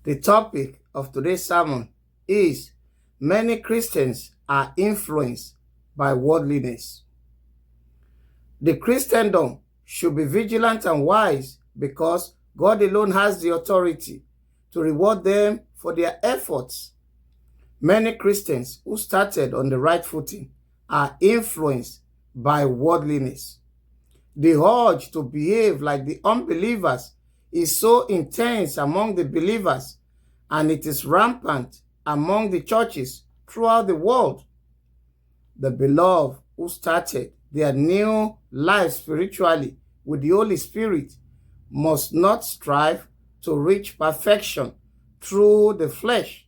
The topic of today's sermon is many Christians are influenced by worldliness. The Christendom should be vigilant and wise because God alone has the authority to reward them for their efforts. Many Christians who started on the right footing are influenced by worldliness. The urge to behave like the unbelievers is so intense among the believers, and it is rampant among the churches throughout the world. The beloved who started their new life spiritually with the Holy Spirit must not strive to reach perfection through the flesh.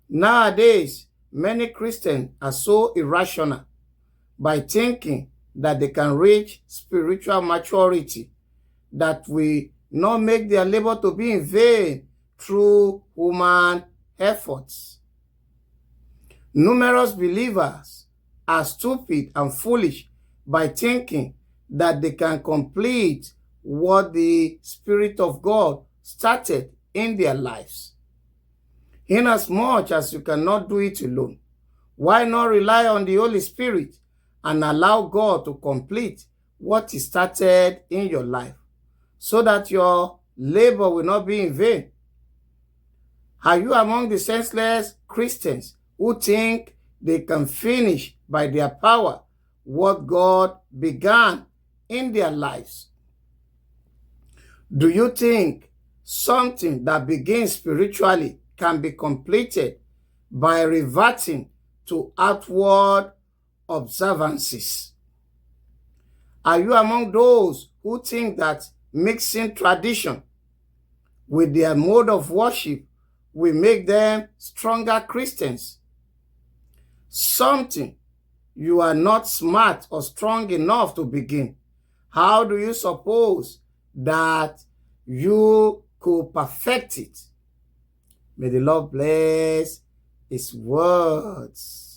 Nowadays, many Christians are so irrational by thinking that they can reach spiritual maturity that will not make their labor to be in vain through human efforts. Numerous believers are stupid and foolish by thinking that they can complete what the Spirit of God started in their lives. Inasmuch as you cannot do it alone, why not rely on the Holy Spirit and allow God to complete what He started in your life so that your labor will not be in vain? Are you among the senseless Christians who think they can finish by their power what God began in their lives? Do you think something that begins spiritually can be completed by reverting to outward observances? Are you among those who think that mixing tradition with their mode of worship will make them stronger Christians? Something you are not smart or strong enough to begin. How do you suppose that you could perfect it? May the Lord bless His words.